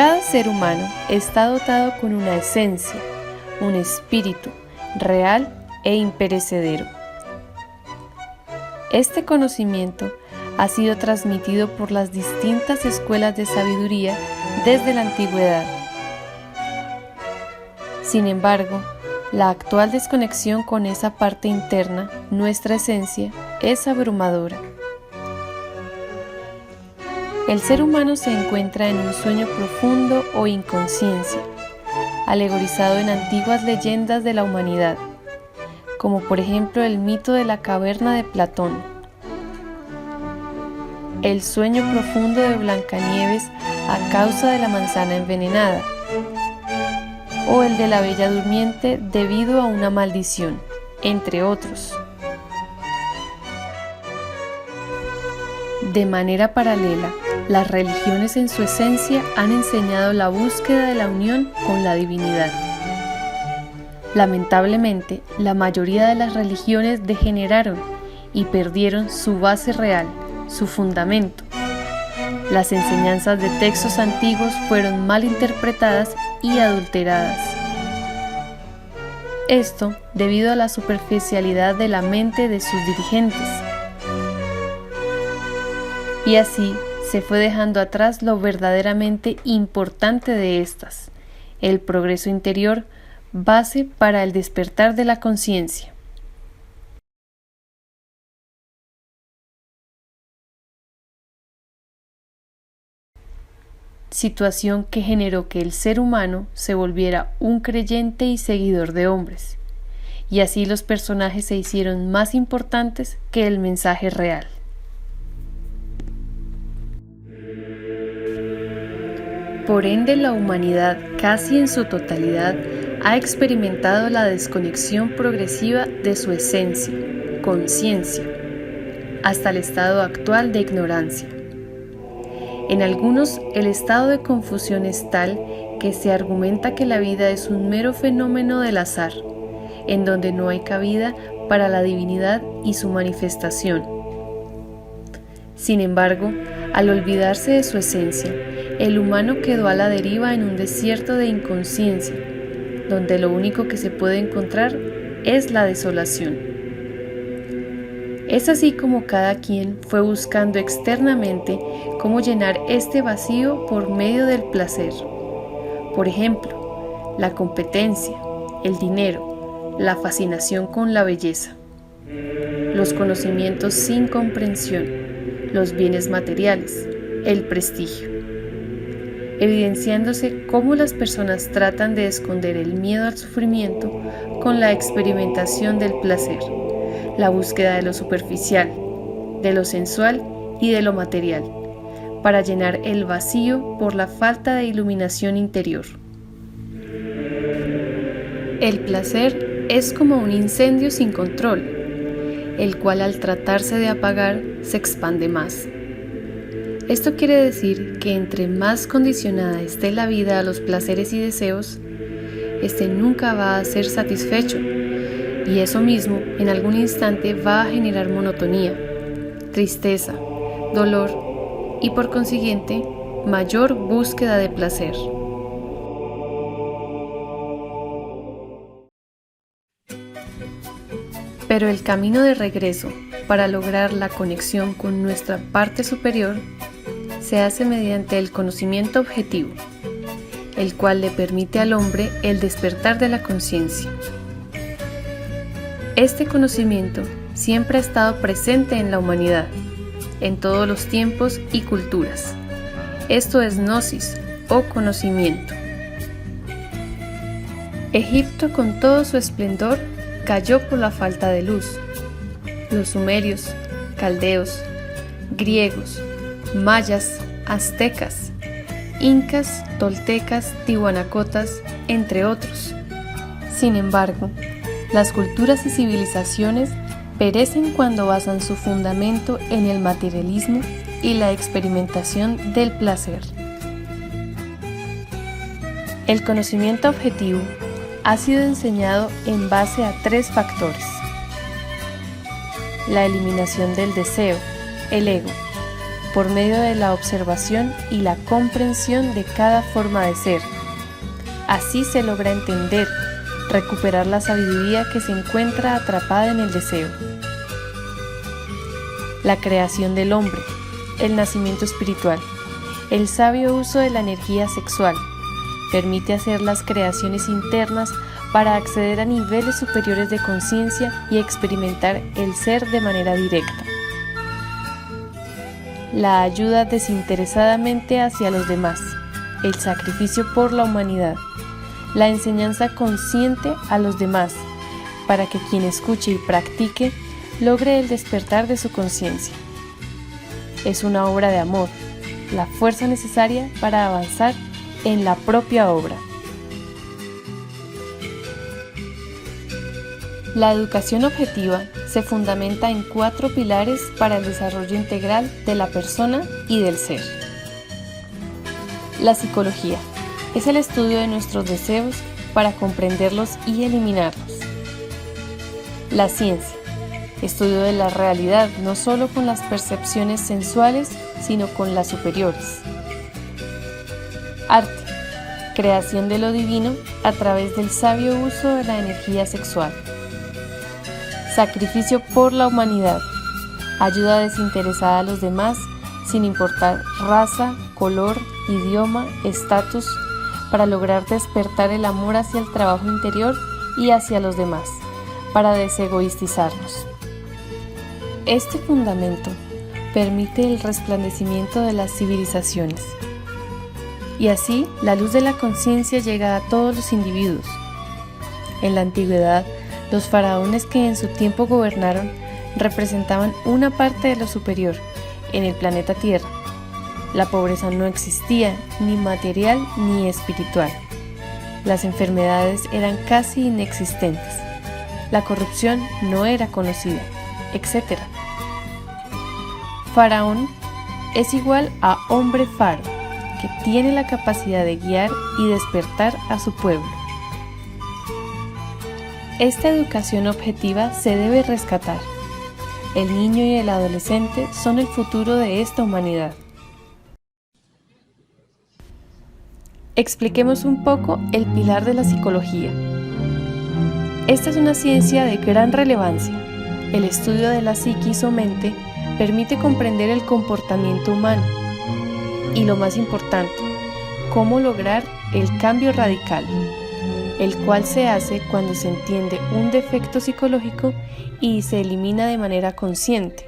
Cada ser humano está dotado con una esencia, un espíritu real e imperecedero. Este conocimiento ha sido transmitido por las distintas escuelas de sabiduría desde la antigüedad. Sin embargo, la actual desconexión con esa parte interna, nuestra esencia, es abrumadora. El ser humano se encuentra en un sueño profundo o inconsciencia, alegorizado en antiguas leyendas de la humanidad, como por ejemplo el mito de la caverna de Platón, el sueño profundo de Blancanieves a causa de la manzana envenenada, o el de la Bella Durmiente debido a una maldición, entre otros. De manera paralela, las religiones en su esencia han enseñado la búsqueda de la unión con la divinidad. Lamentablemente, la mayoría de las religiones degeneraron y perdieron su base real, su fundamento. Las enseñanzas de textos antiguos fueron mal interpretadas y adulteradas. Esto debido a la superficialidad de la mente de sus dirigentes. Y así se fue dejando atrás lo verdaderamente importante de estas, el progreso interior, base para el despertar de la conciencia. Situación que generó que el ser humano se volviera un creyente y seguidor de hombres, y así los personajes se hicieron más importantes que el mensaje real. Por ende, la humanidad, casi en su totalidad, ha experimentado la desconexión progresiva de su esencia, conciencia, hasta el estado actual de ignorancia. En algunos, el estado de confusión es tal que se argumenta que la vida es un mero fenómeno del azar, en donde no hay cabida para la divinidad y su manifestación. Sin embargo, al olvidarse de su esencia, el humano quedó a la deriva en un desierto de inconsciencia, donde lo único que se puede encontrar es la desolación. Es así como cada quien fue buscando externamente cómo llenar este vacío por medio del placer. Por ejemplo, la competencia, el dinero, la fascinación con la belleza, los conocimientos sin comprensión, los bienes materiales, el prestigio, evidenciándose cómo las personas tratan de esconder el miedo al sufrimiento con la experimentación del placer, la búsqueda de lo superficial, de lo sensual y de lo material, para llenar el vacío por la falta de iluminación interior. El placer es como un incendio sin control, el cual al tratarse de apagar se expande más. Esto quiere decir que entre más condicionada esté la vida a los placeres y deseos, este nunca va a ser satisfecho, y eso mismo en algún instante va a generar monotonía, tristeza, dolor y por consiguiente mayor búsqueda de placer. Pero el camino de regreso para lograr la conexión con nuestra parte superior se hace mediante el conocimiento objetivo, el cual le permite al hombre el despertar de la conciencia. Este conocimiento siempre ha estado presente en la humanidad, en todos los tiempos y culturas. Esto es gnosis o conocimiento. Egipto con todo su esplendor cayó por la falta de luz. Los sumerios, caldeos, griegos, mayas, aztecas, incas, toltecas, tihuanacotas, entre otros. Sin embargo, las culturas y civilizaciones perecen cuando basan su fundamento en el materialismo y la experimentación del placer. El conocimiento objetivo ha sido enseñado en base a 3 factores: la eliminación del deseo, el ego, por medio de la observación y la comprensión de cada forma de ser. Así se logra entender, recuperar la sabiduría que se encuentra atrapada en el deseo. La creación del hombre, el nacimiento espiritual, el sabio uso de la energía sexual, permite hacer las creaciones internas para acceder a niveles superiores de conciencia y experimentar el ser de manera directa. La ayuda desinteresadamente hacia los demás, el sacrificio por la humanidad, la enseñanza consciente a los demás, para que quien escuche y practique logre el despertar de su conciencia. Es una obra de amor, la fuerza necesaria para avanzar en la propia obra. La educación objetiva se fundamenta en 4 pilares para el desarrollo integral de la persona y del ser. La psicología es el estudio de nuestros deseos para comprenderlos y eliminarlos. La ciencia, estudio de la realidad no solo con las percepciones sensuales, sino con las superiores. Arte, creación de lo divino a través del sabio uso de la energía sexual. Sacrificio por la humanidad, ayuda desinteresada a los demás sin importar raza, color, idioma, estatus, para lograr despertar el amor hacia el trabajo interior y hacia los demás, para desegoístizarnos. Este fundamento permite el resplandecimiento de las civilizaciones. Y así, la luz de la conciencia llega a todos los individuos. En la antigüedad, los faraones que en su tiempo gobernaron representaban una parte de lo superior en el planeta Tierra. La pobreza no existía, ni material ni espiritual. Las enfermedades eran casi inexistentes. La corrupción no era conocida, etc. Faraón es igual a hombre faro, que tiene la capacidad de guiar y despertar a su pueblo. Esta educación objetiva se debe rescatar. El niño y el adolescente son el futuro de esta humanidad. Expliquemos un poco el pilar de la psicología. Esta es una ciencia de gran relevancia. El estudio de la psiquis o mente permite comprender el comportamiento humano y, lo más importante, cómo lograr el cambio radical, el cual se hace cuando se entiende un defecto psicológico y se elimina de manera consciente.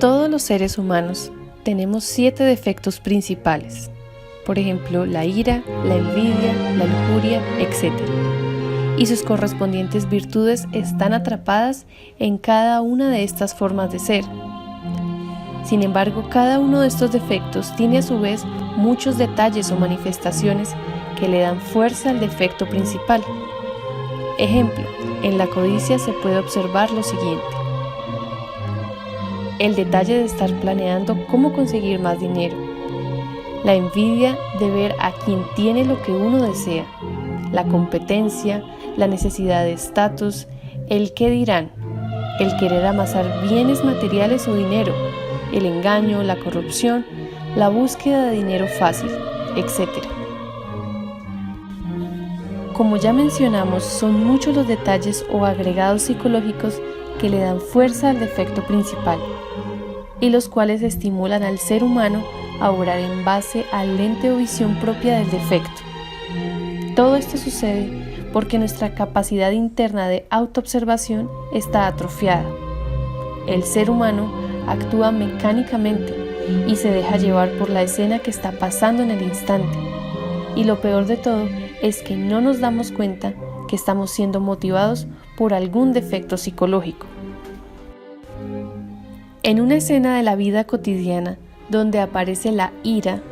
Todos los seres humanos tenemos 7 defectos principales. Por ejemplo, la ira, la envidia, la lujuria, etc. Y sus correspondientes virtudes están atrapadas en cada una de estas formas de ser. Sin embargo, cada uno de estos defectos tiene a su vez muchos detalles o manifestaciones que le dan fuerza al defecto principal. Ejemplo, en la codicia se puede observar lo siguiente. El detalle de estar planeando cómo conseguir más dinero. La envidia de ver a quien tiene lo que uno desea. La competencia, la necesidad de estatus, el qué dirán, el querer amasar bienes materiales o dinero, el engaño, la corrupción, la búsqueda de dinero fácil, etc. Como ya mencionamos, son muchos los detalles o agregados psicológicos que le dan fuerza al defecto principal y los cuales estimulan al ser humano a obrar en base al lente o visión propia del defecto. Todo esto sucede porque nuestra capacidad interna de autoobservación está atrofiada. El ser humano actúa mecánicamente y se deja llevar por la escena que está pasando en el instante. Y lo peor de todo es que no nos damos cuenta que estamos siendo motivados por algún defecto psicológico. En una escena de la vida cotidiana donde aparece la ira,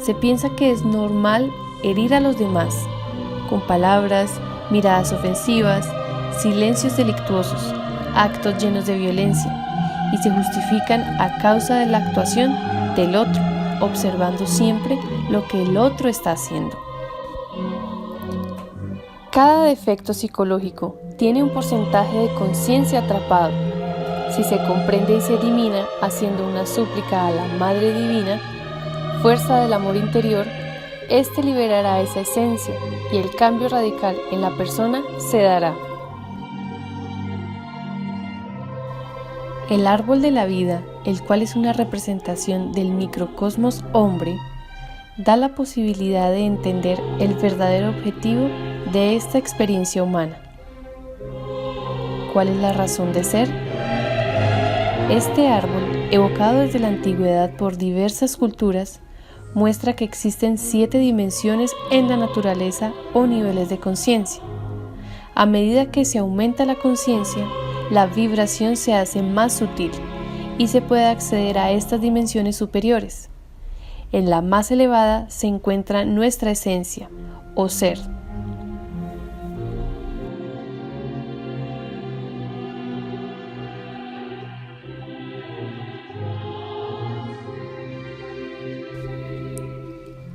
se piensa que es normal herir a los demás, con palabras, miradas ofensivas, silencios delictuosos, actos llenos de violencia, y se justifican a causa de la actuación del otro, observando siempre lo que el otro está haciendo. Cada defecto psicológico tiene un porcentaje de conciencia atrapado. Si se comprende y se elimina haciendo una súplica a la Madre Divina, fuerza del amor interior, éste liberará esa esencia y el cambio radical en la persona se dará. El árbol de la vida, el cual es una representación del microcosmos hombre, da la posibilidad de entender el verdadero objetivo de esta experiencia humana. ¿Cuál es la razón de ser? Este árbol, evocado desde la antigüedad por diversas culturas, muestra que existen 7 dimensiones en la naturaleza o niveles de conciencia. A medida que se aumenta la conciencia, la vibración se hace más sutil y se puede acceder a estas dimensiones superiores. En la más elevada se encuentra nuestra esencia o ser.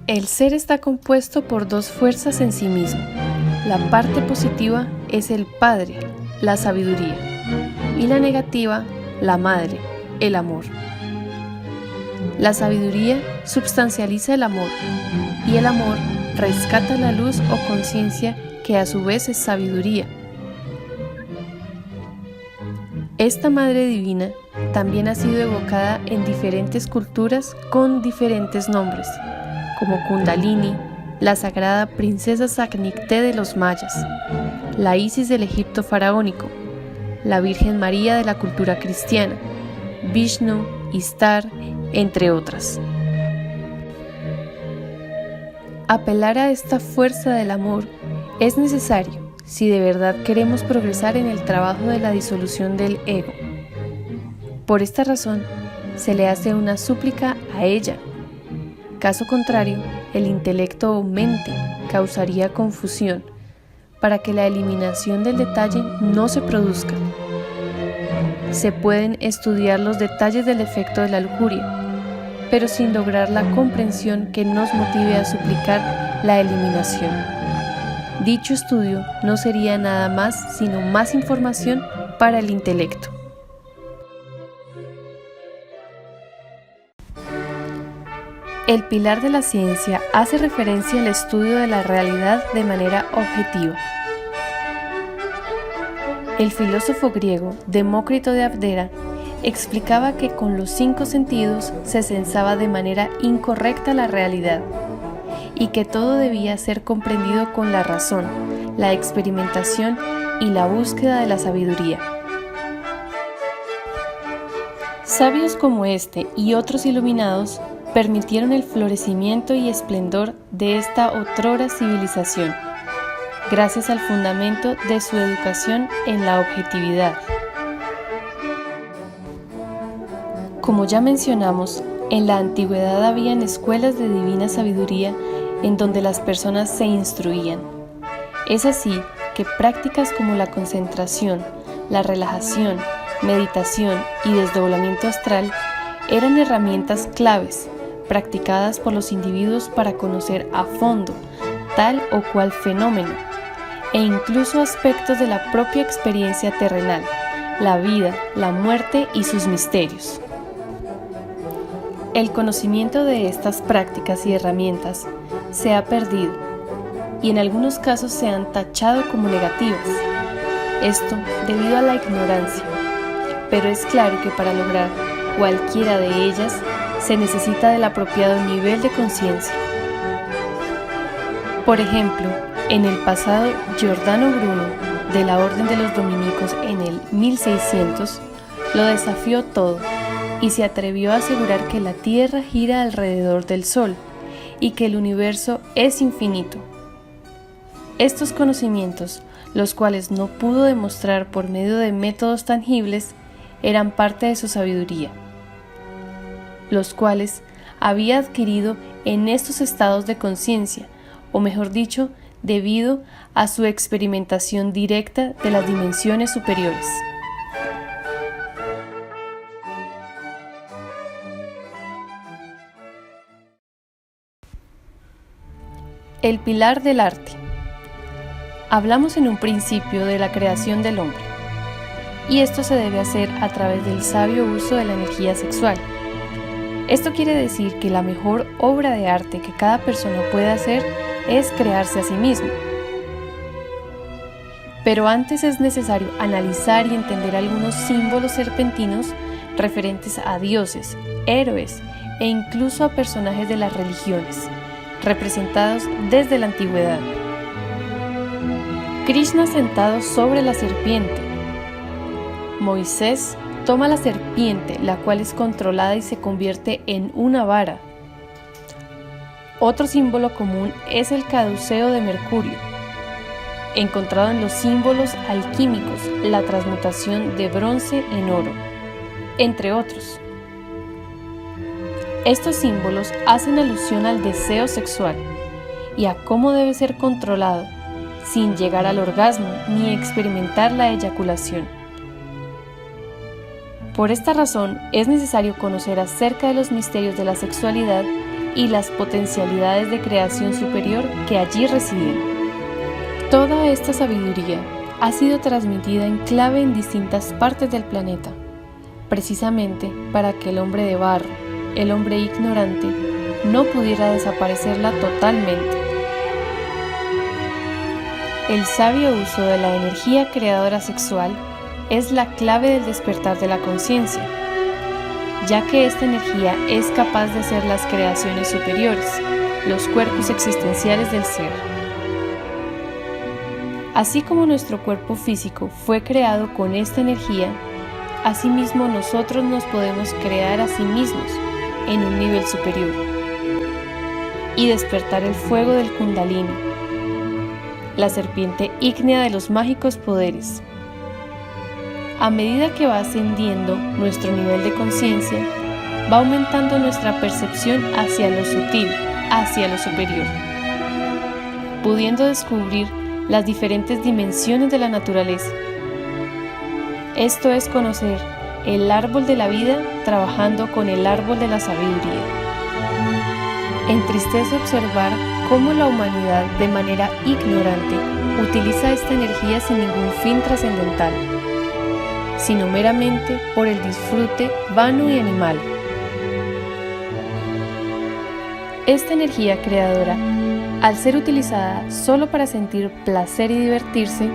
El ser está compuesto por 2 fuerzas en sí mismo. La parte positiva es el Padre, la sabiduría, y la negativa, la Madre, el amor. La sabiduría substancializa el amor, y el amor rescata la luz o conciencia que a su vez es sabiduría. Esta Madre Divina también ha sido evocada en diferentes culturas con diferentes nombres, como Kundalini, la sagrada princesa Saknikté de los mayas, la Isis del Egipto faraónico, la Virgen María de la cultura cristiana, Vishnu, Ishtar, entre otras. Apelar a esta fuerza del amor es necesario si de verdad queremos progresar en el trabajo de la disolución del ego. Por esta razón, se le hace una súplica a ella. Caso contrario, el intelecto o mente causaría confusión para que la eliminación del detalle no se produzca. Se pueden estudiar los detalles del efecto de la lujuria, pero sin lograr la comprensión que nos motive a suplicar la eliminación. Dicho estudio no sería nada más sino más información para el intelecto. El pilar de la ciencia hace referencia al estudio de la realidad de manera objetiva. El filósofo griego Demócrito de Abdera explicaba que con los 5 sentidos se sensaba de manera incorrecta la realidad y que todo debía ser comprendido con la razón, la experimentación y la búsqueda de la sabiduría. Sabios como este y otros iluminados permitieron el florecimiento y esplendor de esta otrora civilización, gracias al fundamento de su educación en la objetividad. Como ya mencionamos, en la antigüedad habían escuelas de divina sabiduría en donde las personas se instruían. Es así que prácticas como la concentración, la relajación, meditación y desdoblamiento astral eran herramientas claves practicadas por los individuos para conocer a fondo tal o cual fenómeno e incluso aspectos de la propia experiencia terrenal, la vida, la muerte y sus misterios. El conocimiento de estas prácticas y herramientas se ha perdido y en algunos casos se han tachado como negativas. Esto debido a la ignorancia, pero es claro que para lograr cualquiera de ellas se necesita del apropiado nivel de conciencia. Por ejemplo, en el pasado, Giordano Bruno, de la Orden de los Dominicos en el 1600, lo desafió todo y se atrevió a asegurar que la Tierra gira alrededor del Sol y que el universo es infinito. Estos conocimientos, los cuales no pudo demostrar por medio de métodos tangibles, eran parte de su sabiduría, los cuales había adquirido en estos estados de conciencia, o mejor dicho, debido a su experimentación directa de las dimensiones superiores. El pilar del arte. Hablamos en un principio de la creación del hombre, y esto se debe hacer a través del sabio uso de la energía sexual. Esto quiere decir que la mejor obra de arte que cada persona puede hacer es crearse a sí mismo. Pero antes es necesario analizar y entender algunos símbolos serpentinos referentes a dioses, héroes e incluso a personajes de las religiones, representados desde la antigüedad. Krishna sentado sobre la serpiente. Moisés toma la serpiente, la cual es controlada y se convierte en una vara. Otro símbolo común es el caduceo de Mercurio, encontrado en los símbolos alquímicos, la transmutación de bronce en oro, entre otros. Estos símbolos hacen alusión al deseo sexual y a cómo debe ser controlado sin llegar al orgasmo ni experimentar la eyaculación. Por esta razón es necesario conocer acerca de los misterios de la sexualidad y las potencialidades de creación superior que allí residen. Toda esta sabiduría ha sido transmitida en clave en distintas partes del planeta, precisamente para que el hombre de barro, el hombre ignorante, no pudiera desaparecerla totalmente. El sabio uso de la energía creadora sexual es la clave del despertar de la conciencia, ya que esta energía es capaz de hacer las creaciones superiores, los cuerpos existenciales del ser. Así como nuestro cuerpo físico fue creado con esta energía, asimismo nosotros nos podemos crear a sí mismos en un nivel superior y despertar el fuego del Kundalini, la serpiente ígnea de los mágicos poderes. A medida que va ascendiendo nuestro nivel de conciencia, va aumentando nuestra percepción hacia lo sutil, hacia lo superior, pudiendo descubrir las diferentes dimensiones de la naturaleza. Esto es conocer el árbol de la vida trabajando con el árbol de la sabiduría. Entristece observar cómo la humanidad, de manera ignorante, utiliza esta energía sin ningún fin trascendental, sino meramente por el disfrute vano y animal. Esta energía creadora, al ser utilizada solo para sentir placer y divertirse,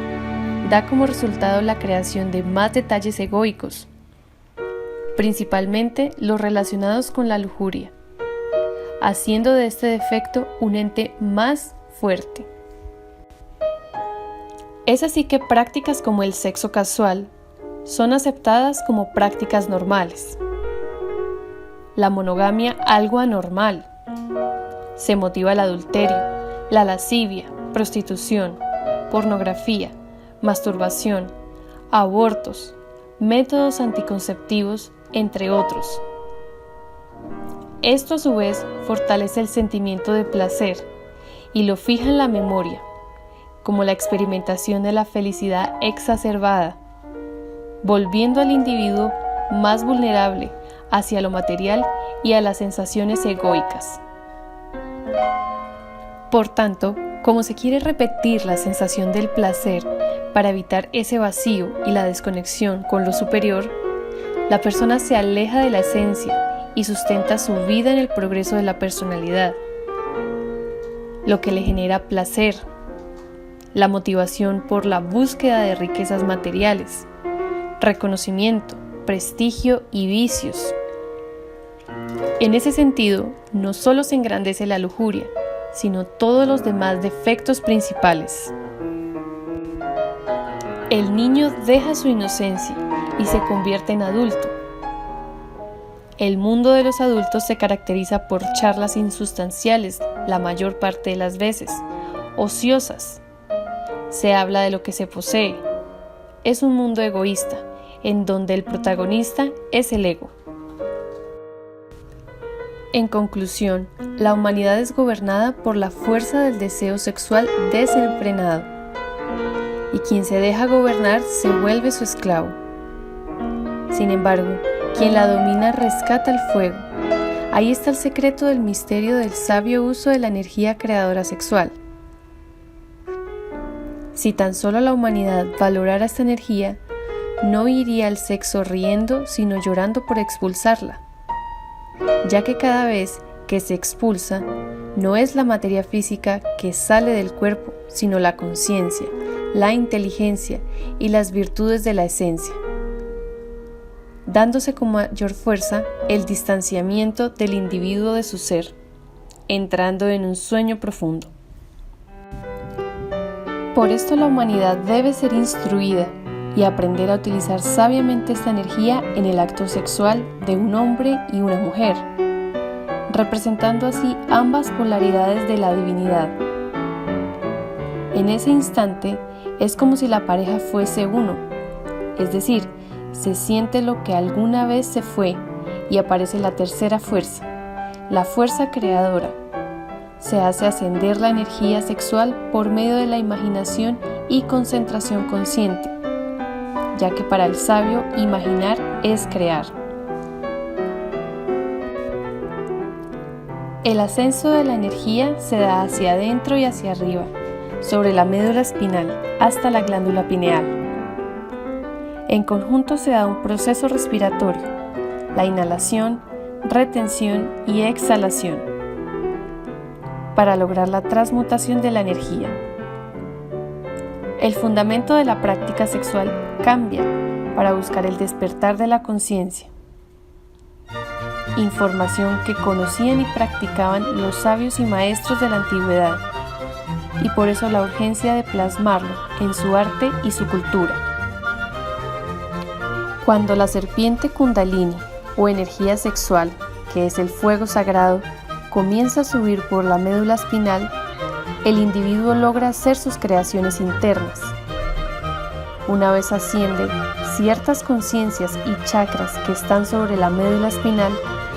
da como resultado la creación de más detalles egoicos, principalmente los relacionados con la lujuria, haciendo de este defecto un ente más fuerte. Es así que prácticas como el sexo casual son aceptadas como prácticas normales. La monogamia algo anormal. Se motiva el adulterio, la lascivia, prostitución, pornografía, masturbación, abortos, métodos anticonceptivos, entre otros. Esto a su vez fortalece el sentimiento de placer y lo fija en la memoria, como la experimentación de la felicidad exacerbada, volviendo al individuo más vulnerable hacia lo material y a las sensaciones egoicas. Por tanto, como se quiere repetir la sensación del placer para evitar ese vacío y la desconexión con lo superior, la persona se aleja de la esencia y sustenta su vida en el progreso de la personalidad, lo que le genera placer, la motivación por la búsqueda de riquezas materiales, reconocimiento, prestigio y vicios. En ese sentido, no solo se engrandece la lujuria, sino todos los demás defectos principales. El niño deja su inocencia y se convierte en adulto. El mundo de los adultos se caracteriza por charlas insustanciales la mayor parte de las veces, ociosas. Se habla de lo que se posee. Es un mundo egoísta, en donde el protagonista es el ego. En conclusión, la humanidad es gobernada por la fuerza del deseo sexual desenfrenado, y quien se deja gobernar se vuelve su esclavo. Sin embargo, quien la domina rescata el fuego, Ahí está el secreto del misterio del sabio uso de la energía creadora sexual. Si tan solo la humanidad valorara esta energía, no iría al sexo riendo, sino llorando por expulsarla, ya que cada vez que se expulsa, no es la materia física que sale del cuerpo, sino la conciencia, la inteligencia y las virtudes de la esencia, dándose con mayor fuerza el distanciamiento del individuo de su ser, entrando en un sueño profundo. Por esto la humanidad debe ser instruida y aprender a utilizar sabiamente esta energía en el acto sexual de un hombre y una mujer, representando así ambas polaridades de la divinidad. En ese instante es como si la pareja fuese uno, es decir, se siente lo que alguna vez se fue y aparece la tercera fuerza, la fuerza creadora. Se hace ascender la energía sexual por medio de la imaginación y concentración consciente, ya que para el sabio imaginar es crear. El ascenso de la energía se da hacia adentro y hacia arriba, sobre la médula espinal, hasta la glándula pineal. En conjunto se da un proceso respiratorio, la inhalación, retención y exhalación, para lograr la transmutación de la energía. El fundamento de la práctica sexual cambia para buscar el despertar de la conciencia, información que conocían y practicaban los sabios y maestros de la antigüedad, y por eso la urgencia de plasmarlo en su arte y su cultura. Cuando la serpiente Kundalini, o energía sexual, que es el fuego sagrado, comienza a subir por la médula espinal, el individuo logra hacer sus creaciones internas. Una vez asciende, ciertas conciencias y chakras que están sobre la médula espinal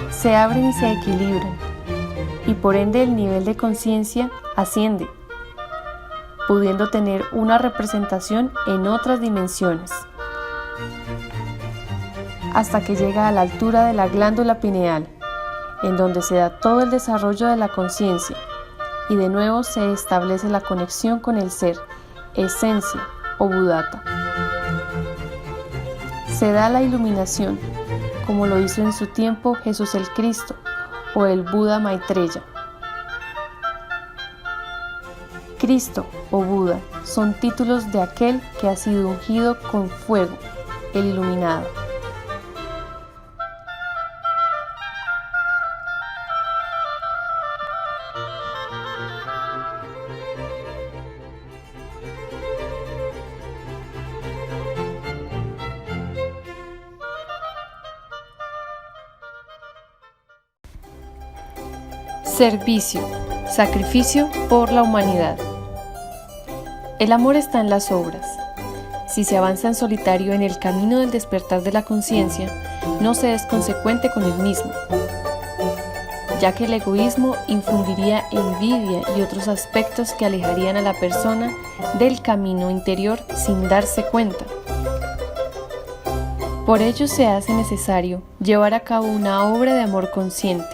se abren y se equilibran, y por ende el nivel de conciencia asciende, pudiendo tener una representación en otras dimensiones, hasta que llega a la altura de la glándula pineal, en donde se da todo el desarrollo de la conciencia, y de nuevo se establece la conexión con el ser, esencia o Buddhata. Se da la iluminación, como lo hizo en su tiempo Jesús el Cristo o el Buda Maitreya. Cristo o Buda son títulos de aquel que ha sido ungido con fuego, el iluminado. Servicio, sacrificio por la humanidad. El amor está en las obras. Si se avanza en solitario en el camino del despertar de la conciencia, no se es consecuente con el mismo, ya que el egoísmo infundiría envidia y otros aspectos que alejarían a la persona del camino interior sin darse cuenta. Por ello se hace necesario llevar a cabo una obra de amor consciente,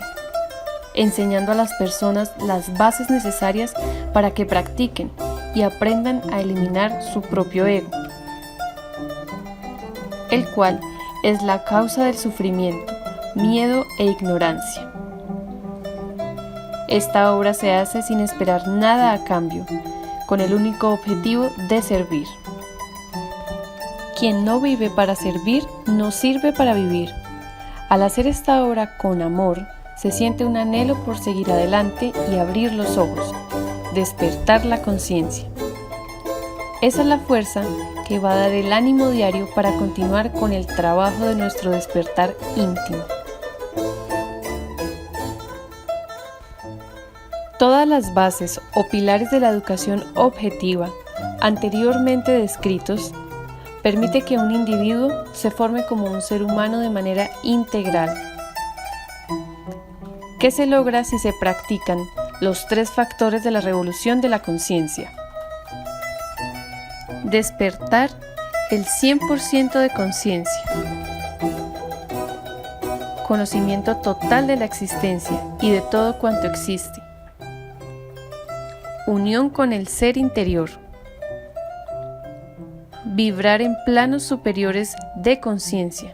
enseñando a las personas las bases necesarias para que practiquen y aprendan a eliminar su propio ego, el cual es la causa del sufrimiento, miedo e ignorancia. Esta obra se hace sin esperar nada a cambio, con el único objetivo de servir. Quien no vive para servir, no sirve para vivir. Al hacer esta obra con amor, se siente un anhelo por seguir adelante y abrir los ojos, despertar la conciencia. Esa es la fuerza que va a dar el ánimo diario para continuar con el trabajo de nuestro despertar íntimo. Todas las bases o pilares de la educación objetiva anteriormente descritos permite que un individuo se forme como un ser humano de manera integral. ¿Qué se logra si se practican los 3 factores de la revolución de la conciencia? Despertar el 100% de conciencia. conocimiento total de la existencia y de todo cuanto existe, unión con el ser interior, vibrar en planos superiores de conciencia,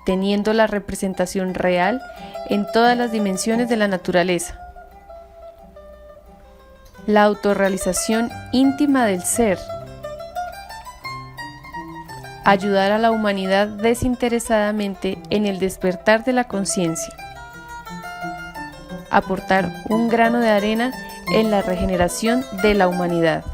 teniendo la representación real en todas las dimensiones de la naturaleza, la autorrealización íntima del ser, ayudar a la humanidad desinteresadamente en el despertar de la conciencia, aportar un grano de arena en la regeneración de la humanidad.